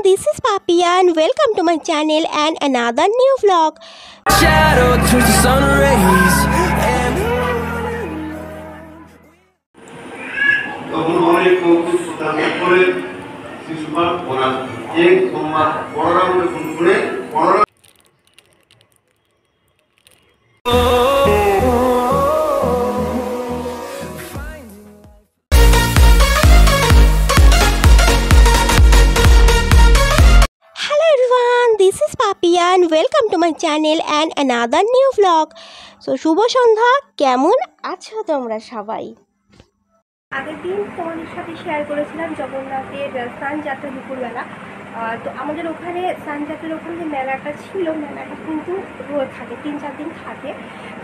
this is Papia and welcome to my channel and another new vlog. Shadow turns to sun rays. তখন অনেক কৌতুক তারপর করে শিশুপাল পড়া এক তোমার পড়ার মধ্যে ফোন করে পড়া Hello everyone, this is Papia and welcome to my channel and another new vlog. So শুভ সন্ধ্যা, কেমন আছো তোমরা সবাই? আগের দিন তোমাদের সাথে শেয়ার করেছিলাম জগন্নাথের স্নানযাত্রা দুপুরবেলা। তো আমাদের ওখানে স্নানযাত্রার ওখানে যে মেলাটা ছিল, মেলাটা কিন্তু থাকে 3-4 দিন থাকে।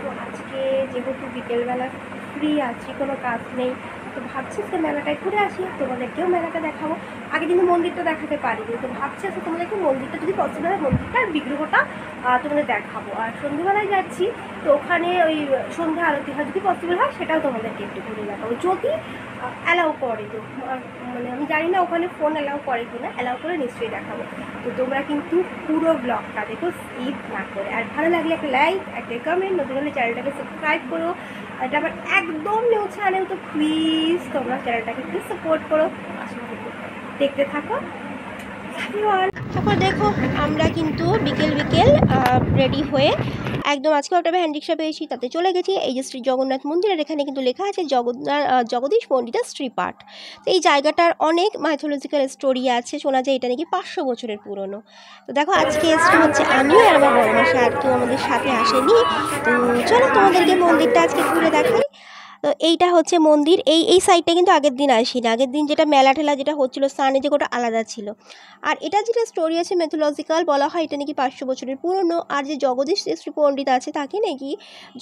তো আজকে যেহেতু বিকেলবেলা ফ্রি আছি, কোনো কাজ নেই, তো ভাবছি যে মেলাটায় ঘুরে আসি, তোমাদেরকেও মেলাটা দেখাবো। আগে কিন্তু মন্দিরটা দেখাতে পারিনি, তো ভাবছি আজকে তোমাদেরকে মন্দিরটা যদি পছন্দ হয় মন্দিরটা আর বিগ্রহটা তোমাদের দেখাবো। আর সন্ধ্যেবেলায় যাচ্ছি, তো ওখানে ওই সন্ধ্যা আরতি হয়, যদি পসিবল হয় সেটাও তোমাদেরকে একটু ঘুরে দেখাবো, যদি অ্যালাউ করে। তো মানে আমি জানি না ওখানে ফোন অ্যালাউ করে কিনা, অ্যালাউ করে নিশ্চয়ই দেখাবো। তো তোমরা কিন্তু পুরো ব্লগটা দেখো স্কিপ না করে। আর ভালো লাগলে একটা লাইক, একটা কমেন্ট, নতুন হলে চ্যানেলটাকে সাবস্ক্রাইব করো। এটা আমার একদম নিউ চ্যানেল, তো প্লিজ তোমরা চ্যানেলটাকে প্লিজ সাপোর্ট করো। দেখতে থাকো। তারপর দেখো আমরা কিন্তু বিকেল রেডি হয়ে একদম আজকে একটা ভ্যান রিক্সা পেয়েছি, তাতে চলে গেছি এই যে শ্রী জগন্নাথ মন্দিরের। এখানে কিন্তু লেখা আছে জগদীশ পণ্ডিতা শ্রীপাঠ। তো এই জায়গাটার অনেক মাইথোলজিক্যাল স্টোরি আছে, শোনা যায় এটা নাকি 500 বছরের পুরনো। তো দেখো আজকে এসছি হচ্ছে আমিও আর আমার বড় মাসি, আর কেউ আমাদের সাথে আসেনি। তো চলো তোমাদেরকে মন্দিরটা আজকে ঘুরে দেখাই। তো এইটা হচ্ছে মন্দির। এই সাইডটা কিন্তু আগের দিন আসিনি। আগের দিন যেটা মেলা ঠেলা যেটা হচ্ছিলো স্নানে, যে ওটা আলাদা ছিল। আর এটা যেটা স্টোরি আছে মেথোলজিক্যাল বলা হয়, এটা নাকি 500 বছরের পুরনো। আর যে জগদীশ শ্রী পণ্ডিত আছে, তাকে নাকি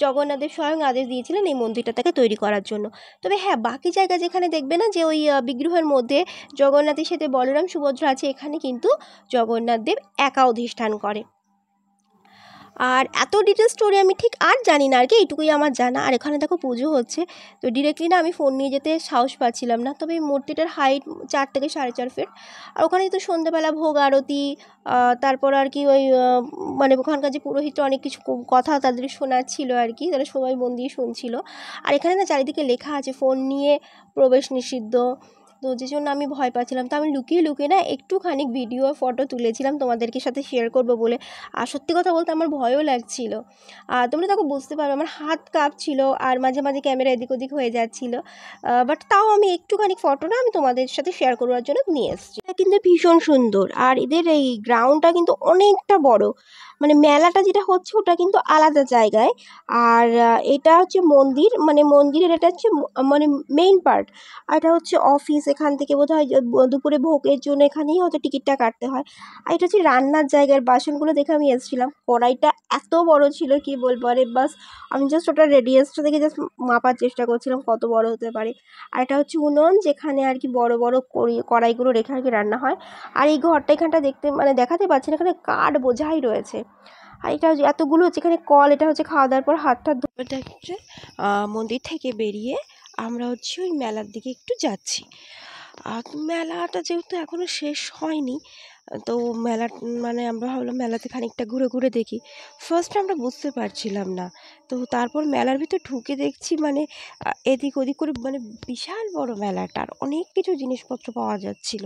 জগন্নাথের স্বয়ং আদেশ দিয়েছিলেন এই মন্দিরটা তাকে তৈরি করার জন্য। তবে হ্যাঁ, বাকি জায়গা যেখানে দেখবে না যে ওই বিগ্রহের মধ্যে জগন্নাথের সাথে বলরাম সুভদ্রা আছে, এখানে কিন্তু জগন্নাথ দেব একা অধিষ্ঠান করে। আর এত ডিটেল স্টোরি আমি ঠিক আর জানি না আর কি, এইটুকুই আমার জানা। আর এখানে দেখো পুজো হচ্ছে, তো ডিরেক্টলি না আমি ফোন নিয়ে যেতে সাহস পাচ্ছিলাম না। তবে এই মূর্তিটার হাইট 4 থেকে 4.5 ফিট। আর ওখানে তো সন্ধ্যাবেলা ভোগ আরতি, তারপর আর কি ওই মানে ওখানকার যে পুরোহিত অনেক কিছু কথা তাদের শোনাচ্ছিল আর কি, তারা সবাই মন দিয়ে শুনছিল। আর এখানে না চারিদিকে লেখা আছে ফোন নিয়ে প্রবেশ নিষিদ্ধ। তো যে জন্য আমি ভয় পাচ্ছিলাম, তো আমি লুকিয়ে না একটুখানি ভিডিও ফটো তুলেছিলাম তোমাদেরকে সাথে শেয়ার করব বলে। আর সত্যি কথা বলতে আমার ভয়ও লাগছিল। আর তোমরা দেখো বুঝতে পারবে আমার হাত কাঁপছিল, আর মাঝে মাঝে ক্যামেরা এদিক ওদিক হয়ে যাচ্ছিল। বাট তাও আমি একটুখানি ফটো না আমি তোমাদের সাথে শেয়ার করার জন্য নিয়ে এসেছি। এটা কিন্তু ভীষণ সুন্দর, আর এদের এই গ্রাউন্ডটা কিন্তু অনেকটা বড়। মানে মেলাটা যেটা হচ্ছে ওটা কিন্তু আলাদা জায়গায়। আর এটা হচ্ছে মন্দির, মানে মন্দিরের এটা হচ্ছে মানে মেইন পার্ট। আর এটা হচ্ছে অফিস। এখান থেকে বোধহয় দুপুরে ভোগের জন্য এখানেই হয়তো টিকিটটা কাটতে হয়। আর এটা হচ্ছে রান্নার জায়গার বাসনগুলো দেখে আমি এসেছিলাম। কড়াইটা এত বড় ছিল কি বলবো, আরে বাস আমি জাস্ট ওটা রেডিয়াসটা দেখে জাস্ট মাপার চেষ্টা করছিলাম কত বড় হতে পারে। আর এটা হচ্ছে উনুন, যেখানে আর কি বড় বড় কড়াইগুলো রেখে আর কি রান্না হয়। আর এই ঘরটা এখানটা দেখতে মানে দেখাতে পাচ্ছি না, এখানে কাঠ বোঝাই রয়েছে। আর এটা এতগুলো হচ্ছে এখানে কল, এটা হচ্ছে খাওয়া দাওয়ার পর হাত টাত ধুতে হচ্ছে। মন্দির থেকে বেরিয়ে আমরা হচ্ছে ওই মেলার দিকে একটু যাচ্ছি। মেলাটা যেহেতু এখনও শেষ হয়নি, তো মেলা মানে আমরা ভাবলাম মেলাতে খানিকটা ঘুরে ঘুরে দেখি। ফার্স্টে আমরা বুঝতে পারছিলাম না, তো তারপর মেলার ভিতর ঢুকে দেখছি মানে এদিক ওদিক করে মানে বিশাল বড় মেলাটার অনেক কিছু জিনিসপত্র পাওয়া যাচ্ছিল।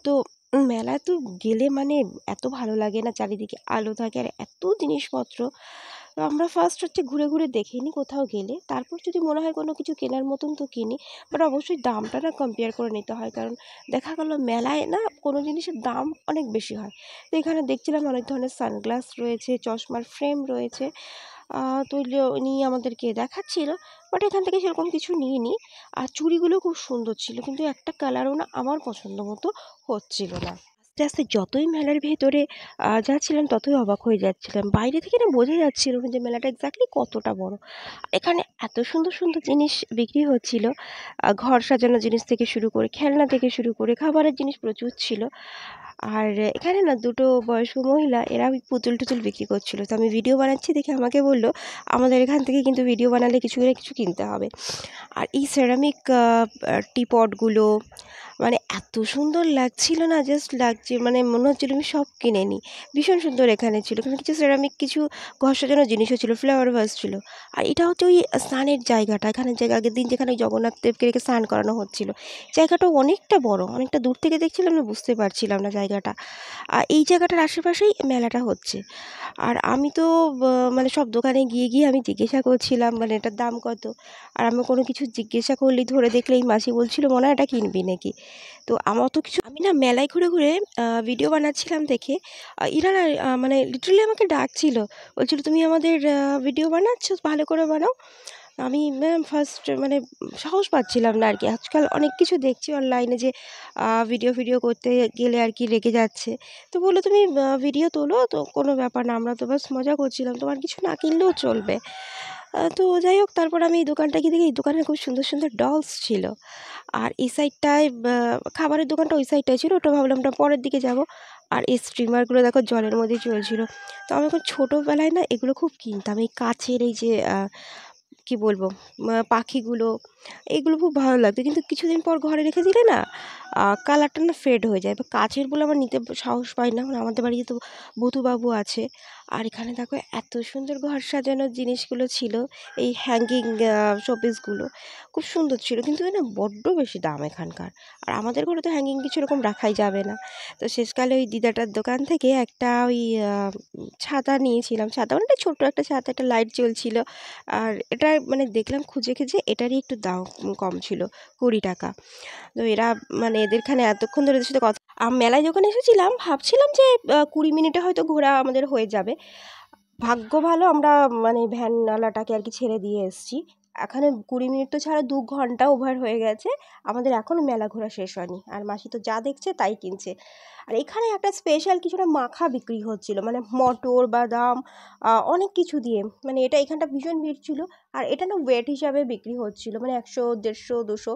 তো মেলায় তো গেলে মানে এত ভালো লাগে না, চারিদিকে আলো থাকে আর এত জিনিসপত্র। তো আমরা ফার্স্ট হচ্ছে ঘুরে ঘুরে দেখিনি কোথাও গেলে, তারপর যদি মনে হয় কোনো কিছু কেনার মতন তো কিনি। বাট অবশ্যই দামটা না কম্পেয়ার করে নিতে হয়, কারণ দেখা গেল মেলায় না কোনো জিনিসের দাম অনেক বেশি হয়। তো এখানে দেখছিলাম অনেক ধরনের সানগ্লাস রয়েছে, চশমার ফ্রেম রয়েছে। তো নিয়ে আমাদেরকে দেখাচ্ছিল, বাট এখান থেকে সেরকম কিছু নিইনি। আর চুড়িগুলো খুব সুন্দর ছিল, কিন্তু একটা কালারও না আমার পছন্দ মতো হচ্ছিল না। আস্তে আস্তে যতই মেলার ভেতরে যাচ্ছিলাম ততই অবাক হয়ে যাচ্ছিলাম। বাইরে থেকে না বোঝা যাচ্ছিল না যে মেলাটা এক্স্যাক্টলি কতটা বড়। এখানে এত সুন্দর সুন্দর জিনিস বিক্রি হচ্ছিল, ঘর সাজানোর জিনিস থেকে শুরু করে, খেলনা থেকে শুরু করে, খাবারের জিনিস প্রচুর ছিল। আর এখানে না দুটো বয়স্ক মহিলা এরা ওই পুতুল টুতুল বিক্রি করছিল। তো আমি ভিডিও বানাচ্ছি দেখে আমাকে বললো আমাদের এখান থেকে কিন্তু ভিডিও বানালে কিছু না কিছু কিনতে হবে। আর এই সেরামিক টিপটগুলো মানে এত সুন্দর লাগছিল না, জাস্ট লাগছে, মানে মনে হচ্ছিল আমি সব কিনে নিই। ভীষণ সুন্দর এখানে ছিল, এখানে কিছু সেরামিক কিছু ঘর সাজানোর জিনিসও ছিল, ফ্লাওয়ার ভাস ছিল। আর এটা হচ্ছে ওই স্নানের জায়গাটা, এখানে যে আগের দিন যেখানে ওই জগন্নাথ দেবকে রেখে স্নান করানো হচ্ছিল, জায়গাটাও অনেকটা বড়, অনেকটা দূর থেকে দেখছিলাম না, বুঝতে পারছিলাম না জায়গাটা। আর এই জায়গাটার আশেপাশেই মেলাটা হচ্ছে। আর আমি তো মানে সব দোকানে গিয়ে গিয়ে আমি জিজ্ঞাসা করছিলাম মানে এটার দাম কত। আর আমি কোনো কিছু জিজ্ঞাসা করলেই ধরে দেখলেই মাসি বলছিল মনে হয় এটা কিনবি নাকি। তো আমার তো কিছু, আমি না মেলায় ঘুরে ঘুরে ভিডিও বানাচ্ছিলাম দেখে এরা না মানে লিটারালি আমাকে ডাকছিল, বলছিল তুমি আমাদের ভিডিও বানাচ্ছ, ভালো করে বানাও। আমি ফার্স্ট মানে সাহস পাচ্ছিলাম না আর কি। আজকাল অনেক কিছু দেখছি অনলাইনে যে ভিডিও করতে গেলে আর কি রেগে যাচ্ছে। তো বললো তুমি ভিডিও তোলো, তো কোনো ব্যাপার না, আমরা তো বাস মজা করছিলাম, তোমার কিছু না কিনলেও চলবে। তো যাই হোক, তারপর আমি এই দোকানটা গিয়ে দেখি এই দোকানে খুব সুন্দর সুন্দর ডলস ছিল। আর এই সাইডটায় খাবারের দোকানটা ওই সাইডটায় ছিল, ওটা ভাবলাম ওটা পরের দিকে যাব। আর এই স্ট্রিমারগুলো দেখো জলের মধ্যে চলছিল। তো আমি এখন ছোটোবেলায় না এগুলো খুব কিনতাম, এই কাচের এই যে কি বলবো পাখিগুলো, এগুলো খুব ভালো লাগতো। কিন্তু কিছুদিন পর ঘরে রেখে দিলে না কালারটা না ফেড হয়ে যায়। এবার কাচেরগুলো আমার নিতে সাহস পাই না, মানে আমাদের বাড়িতে তো ভূতুবাবু আছে। আর এখানে দেখো এত সুন্দর ঘর সাজানোর জিনিসগুলো ছিল, এই হ্যাঙ্গিং শোপিসগুলো খুব সুন্দর ছিল, কিন্তু না বড্ড বেশি দাম এখানকার। আর আমাদের ঘরে তো হ্যাঙ্গিং কিছু এরকম রাখাই যাবে না। তো শেষকালে ওই দিদাটার দোকান থেকে একটা ওই ছাতা নিয়েছিলাম, ছাতা মানে একটা ছোট্ট একটা ছাতা, একটা লাইট জ্বলছিল। আর এটা মানে দেখলাম খুঁজে খুঁজে এটারই একটু দাম কম ছিল, 20 টাকা। তো এরা মানে এদেরখানে এতক্ষণ ধরে এদের সাথে কথা, মেলায় যখন এসেছিলাম ভাবছিলাম যে 20 মিনিটে হয়তো ঘোরা আমাদের হয়ে যাবে। ভাগ্য ভালো আমরা মানে ভ্যানওয়ালাটাকে আর কি ছেড়ে দিয়ে এসেছি। এখানে 20 মিনিট তো ছাড়া 2 ঘন্টা ওভার হয়ে গেছে, আমাদের এখনও মেলা ঘোরা শেষ হয়নি। আর মাসি তো যা দেখছে তাই কিনছে। আর এখানে একটা স্পেশাল কিছুটা মাখা বিক্রি হচ্ছিল, মানে মটর বাদাম অনেক কিছু দিয়ে, মানে এটা এখানটা ভীষণ ভিড় ছিল। আর এটা না ওয়েট হিসাবে বিক্রি হচ্ছিল, মানে 100 150 200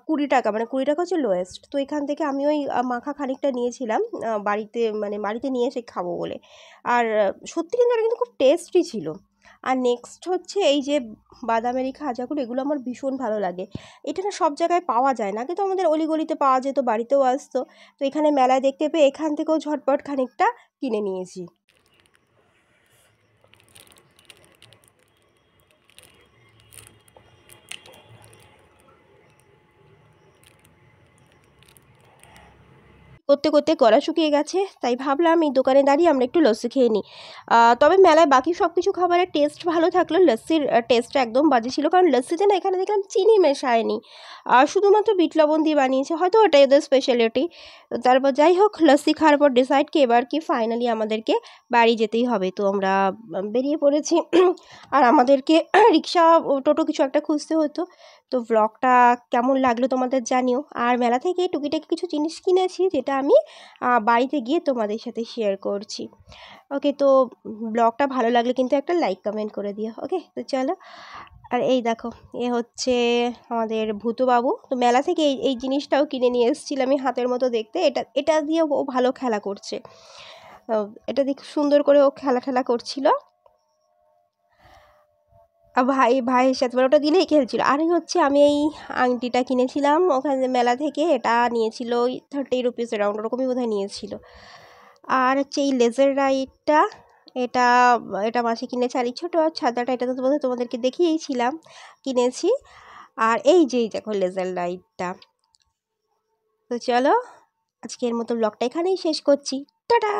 20 টাকা, মানে 20 টাকা হচ্ছে লোয়েস্ট। তো এখান থেকে আমি ওই মাখা খানিকটা নিয়েছিলাম বাড়িতে, মানে বাড়িতে নিয়ে এসে খাবো বলে। আর সত্যি কিন্তু এটা কিন্তু খুব টেস্টি ছিল। আর নেক্সট হচ্ছে এই যে বাদামের এই খাজাগুলো, এগুলো আমার ভীষণ ভালো লাগে। এটা না সব জায়গায় পাওয়া যায় না, কিন্তু আমাদের অলিগলিতে পাওয়া যেত, বাড়িতেও আসতো। তো এখানে মেলায় দেখতে পেয়ে এখান থেকেও ঝটপট খানিকটা কিনে নিয়েছি। করতে করতে গলা শুকিয়ে গেছে, তাই ভাবলাম এই দোকানে দাঁড়িয়ে আমরা একটু লস্যি খেয়ে নিই। তবে মেলায় বাকি সব কিছু খাবারের টেস্ট ভালো থাকলো, লস্যির টেস্টটা একদম বাজে ছিল, কারণ লস্যিতে না এখানে দেখলাম চিনি মেশায়নি, শুধুমাত্র বিট লবণ দিয়ে বানিয়েছে, হয়তো ওটাই ওদের স্পেশালিটি। তারপর যাই হোক, লস্যি খাওয়ার পর ডিসাইড কি এবার কি ফাইনালি আমাদেরকে বাড়ি যেতেই হবে। তো আমরা বেরিয়ে পড়েছি। আর আমাদেরকে রিক্সা টোটো কিছু একটা খুঁজতে হতো। তো ব্লগটা কেমন লাগলো তোমাদের জানিও। আর মেলা থেকে টুকিটাকি কিছু জিনিস কিনেছি, যেটা আমি বাড়িতে গিয়ে তোমাদের সাথে শেয়ার করছি। ওকে, তো ব্লগটা ভালো লাগলে কিন্তু একটা লাইক কমেন্ট করে দিও। ওকে, তো চলো। আর এই দেখো, এ হচ্ছে আমাদের ভূতবাবু। তো মেলা থেকে এই এই জিনিসটাও কিনে নিয়ে এসেছিলাম আমি, হাতের মতো দেখতে, এটা এটা দিয়ে ও ভালো খেলা করছে। এটা দিয়ে খুব সুন্দর করে ও খেলা করছিল। ভাইয়ের সাথে মানে ওটা দিলেই খেলছিল। আর হচ্ছে আমি এই আংটিটা কিনেছিলাম ওখানে মেলা থেকে, এটা নিয়েছিল ওই 30 রুপিস অ্যারাউন্ড, ওরকমই বোধহয় নিয়েছিল। আর হচ্ছে এই লেজার রাইডটা, এটা এটা মাসি কিনেছে। আর এই ছোটো ছাতাটা, এটা তো বোধহয় তোমাদেরকে দেখিয়েছিলাম, কিনেছি। আর এই দেখো লেজার রাইডটা। তো চলো, আজকের মতো ব্লগটা এখানেই শেষ করছি। টাটা।